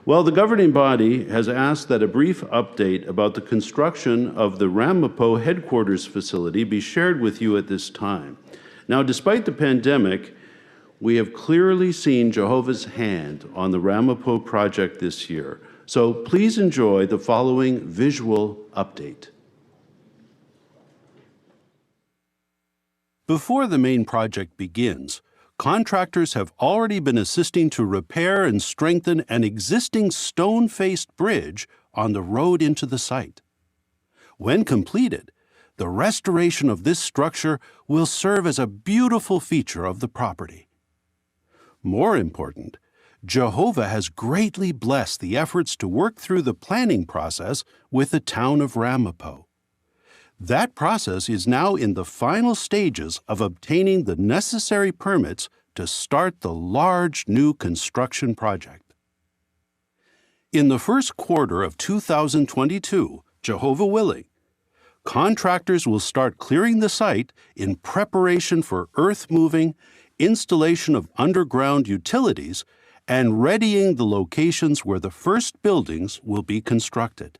Well, the governing body has asked that a brief update about the construction of the Ramapo headquarters facility be shared with you at this time. Now, despite the pandemic, we have clearly seen Jehovah's hand on the Ramapo project this year. So please enjoy the following visual update. Before the main project begins, contractors have already been assisting to repair and strengthen an existing stone-faced bridge on the road into the site. When completed, the restoration of this structure will serve as a beautiful feature of the property. More important, Jehovah has greatly blessed the efforts to work through the planning process with the town of Ramapo. That process is now in the final stages of obtaining the necessary permits to start the large new construction project. In the first quarter of 2022, Jehovah willing, contractors will start clearing the site in preparation for earth moving, installation of underground utilities, and readying the locations where the first buildings will be constructed.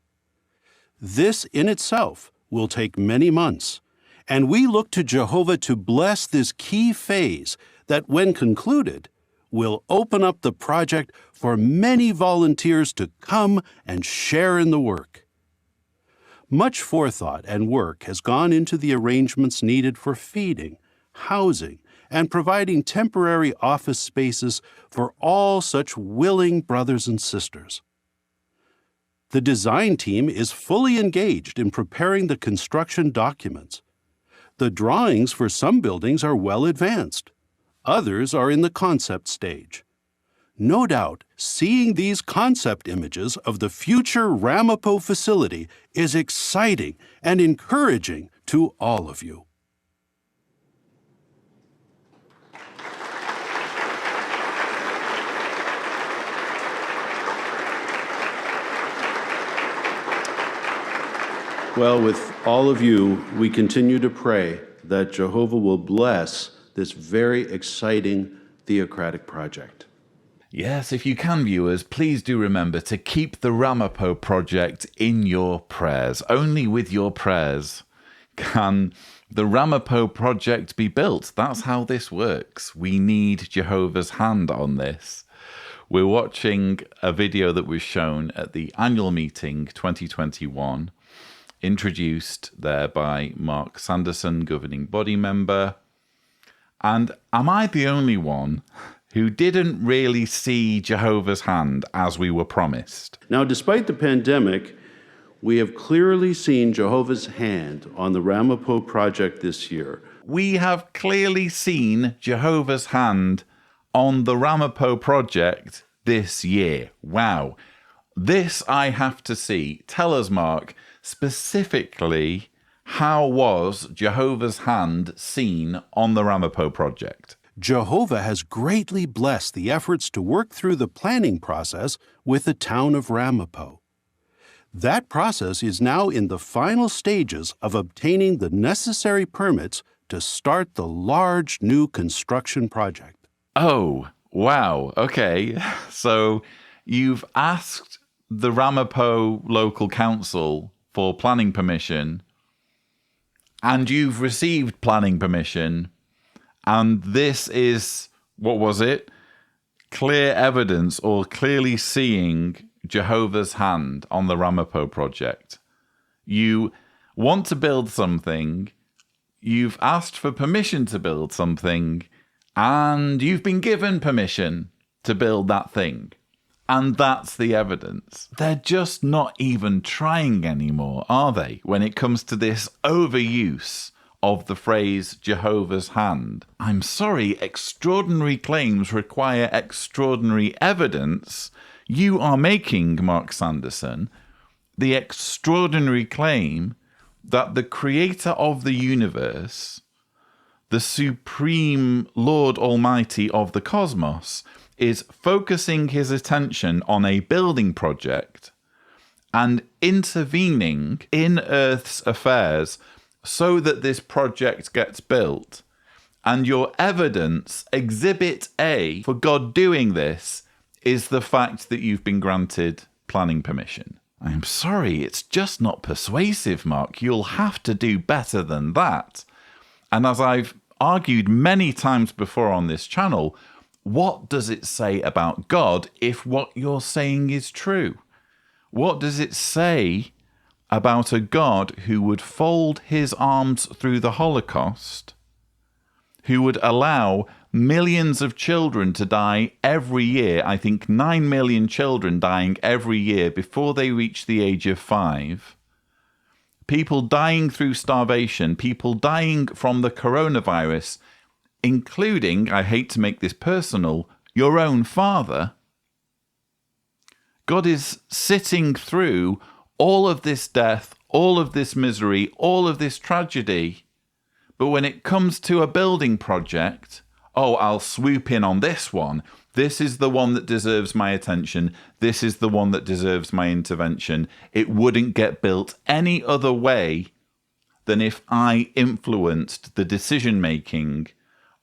This in itself will take many months, and we look to Jehovah to bless this key phase that, when concluded, will open up the project for many volunteers to come and share in the work. Much forethought and work has gone into the arrangements needed for feeding, housing, and providing temporary office spaces for all such willing brothers and sisters. The design team is fully engaged in preparing the construction documents. The drawings for some buildings are well advanced. Others are in the concept stage. No doubt, seeing these concept images of the future Ramapo facility is exciting and encouraging to all of you. Well, with all of you, we continue to pray that Jehovah will bless this very exciting theocratic project. Yes, if you can, viewers, please do remember to keep the Ramapo project in your prayers. Only with your prayers can the Ramapo project be built. That's how this works. We need Jehovah's hand on this. We're watching a video that was shown at the annual meeting 2021. Introduced there by Mark Sanderson, governing body member. And am I the only one who didn't really see Jehovah's hand as we were promised? Now, despite the pandemic, we have clearly seen Jehovah's hand on the Ramapo project this year. We have clearly seen Jehovah's hand on the Ramapo project this year. Wow. This I have to see. Tell us, Mark, specifically, how was Jehovah's hand seen on the Ramapo project? Jehovah has greatly blessed the efforts to work through the planning process with the town of Ramapo. That process is now in the final stages of obtaining the necessary permits to start the large new construction project. Oh, wow. Okay. So you've asked the Ramapo local council for planning permission, and you've received planning permission, and this is, what was it? Clear evidence, or clearly seeing Jehovah's hand on the Ramapo project. You want to build something, you've asked for permission to build something, and you've been given permission to build that thing. And that's the evidence. They're just not even trying anymore, are they, when it comes to this overuse of the phrase Jehovah's hand? I'm sorry, extraordinary claims require extraordinary evidence. You are making, Mark Sanderson, the extraordinary claim that the creator of the universe, the supreme Lord Almighty of the cosmos, is focusing his attention on a building project and intervening in Earth's affairs so that this project gets built. And your evidence, Exhibit A, for God doing this is the fact that you've been granted planning permission. I'm sorry, it's just not persuasive, Mark. You'll have to do better than that. And as I've argued many times before on this channel, what does it say about God if what you're saying is true? What does it say about a God who would fold his arms through the Holocaust, who would allow millions of children to die every year? I think 9 million children dying every year before they reach the age of 5. People dying through starvation, people dying from the coronavirus, including, I hate to make this personal, your own father. God is sitting through all of this death, all of this misery, all of this tragedy. But when it comes to a building project, oh, I'll swoop in on this one. This is the one that deserves my attention. This is the one that deserves my intervention. It wouldn't get built any other way than if I influenced the decision-making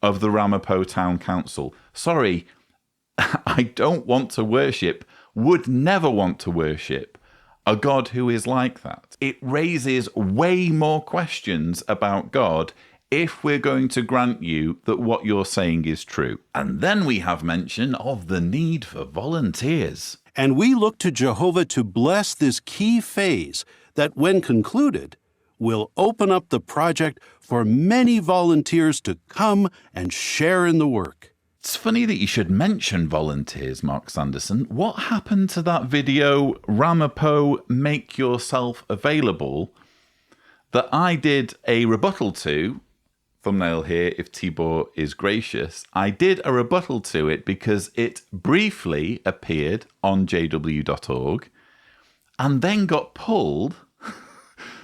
of the Ramapo Town Council. Sorry, I don't want to worship, would never want to worship a God who is like that. It raises way more questions about God if we're going to grant you that what you're saying is true. And then we have mention of the need for volunteers. And we look to Jehovah to bless this key phase that, when concluded, will open up the project for many volunteers to come and share in the work. It's funny that you should mention volunteers, Mark Sanderson. What happened to that video, Ramapo, Make Yourself Available, that I did a rebuttal to? Thumbnail here, if Tibor is gracious. I did a rebuttal to it because it briefly appeared on jw.org and then got pulled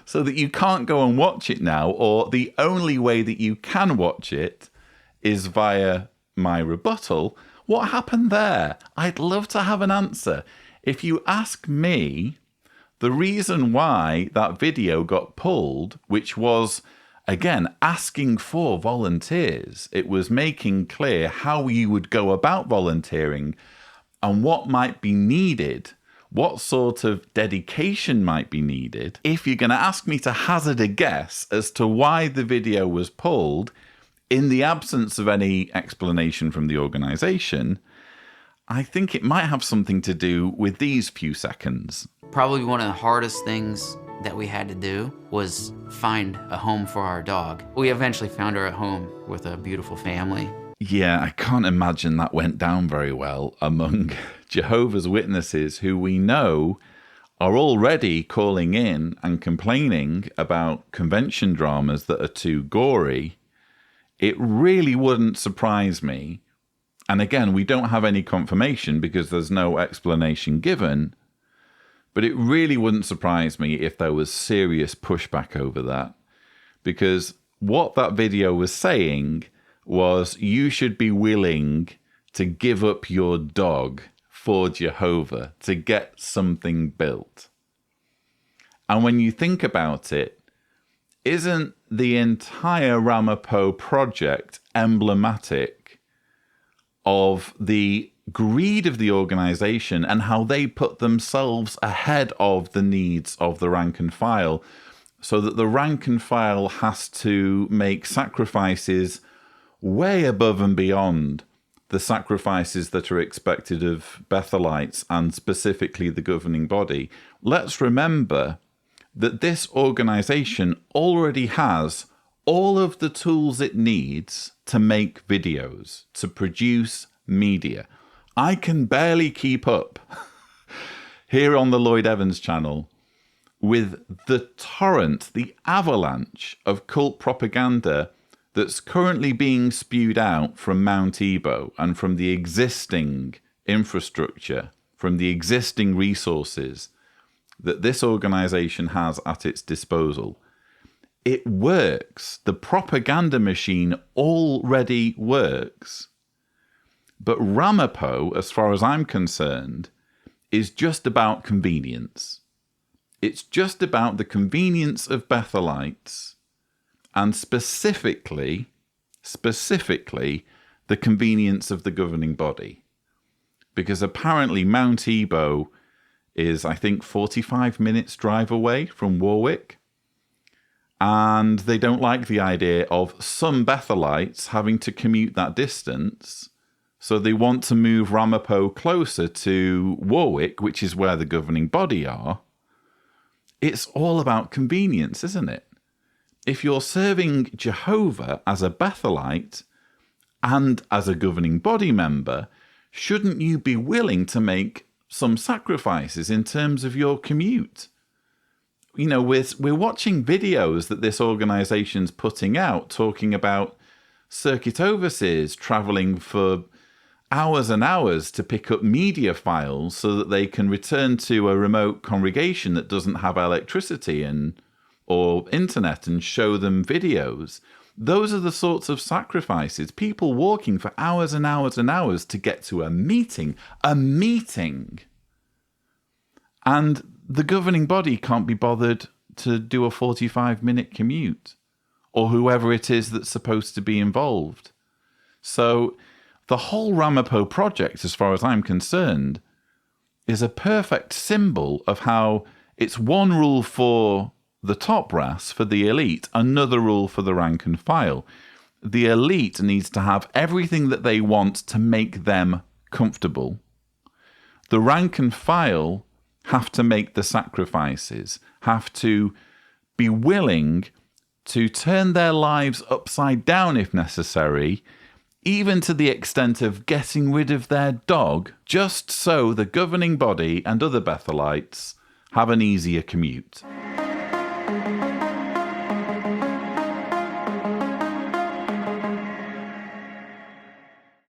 so that you can't go and watch it now, or the only way that you can watch it is via my rebuttal. What happened there? I'd love to have an answer. If you ask me, the reason why that video got pulled, which was, again, asking for volunteers, it was making clear how you would go about volunteering and what might be needed, what sort of dedication might be needed. If you're going to ask me to hazard a guess as to why the video was pulled, in the absence of any explanation from the organization, I think it might have something to do with these few seconds. Probably one of the hardest things that we had to do was find a home for our dog. We eventually found her at home with a beautiful family. Yeah, I can't imagine that went down very well among Jehovah's Witnesses, who we know are already calling in and complaining about convention dramas that are too gory. It really wouldn't surprise me, and again, we don't have any confirmation because there's no explanation given, but it really wouldn't surprise me if there was serious pushback over that, because what that video was saying was you should be willing to give up your dog for Jehovah to get something built. And when you think about it, isn't the entire Ramapo project emblematic of the greed of the organization and how they put themselves ahead of the needs of the rank and file, so that the rank and file has to make sacrifices way above and beyond the sacrifices that are expected of Bethelites and specifically the governing body? Let's remember that this organization already has all of the tools it needs to make videos, to produce media. I can barely keep up here on the Lloyd Evans channel with the torrent, the avalanche of cult propaganda that's currently being spewed out from Mount Ebo and from the existing infrastructure, from the existing resources that this organization has at its disposal. It works. The propaganda machine already works. But Ramapo, as far as I'm concerned, is just about convenience. It's just about the convenience of Bethelites, and specifically, the convenience of the governing body. because apparently Mount Ebo is, I think, 45 minutes drive away from Warwick. And they don't like the idea of some Bethelites having to commute that distance. So they want to move Ramapo closer to Warwick, which is where the governing body are. It's all about convenience, isn't it? If you're serving Jehovah as a Bethelite and as a governing body member, shouldn't you be willing to make some sacrifices in terms of your commute? You know, we're watching videos that this organization's putting out talking about circuit overseers traveling for hours and hours to pick up media files so that they can return to a remote congregation that doesn't have electricity or internet and show them videos. Those are the sorts of sacrifices. People walking for hours and hours and hours to get to a meeting. And the governing body can't be bothered to do a 45-minute commute, or whoever it is that's supposed to be involved. So the whole Ramapo project, as far as I'm concerned, is a perfect symbol of how it's one rule for the top brass, for the elite, another rule for the rank and file. The elite needs to have everything that they want to make them comfortable. The rank and file have to make the sacrifices, have to be willing to turn their lives upside down if necessary, even to the extent of getting rid of their dog, just so the governing body and other Bethelites have an easier commute.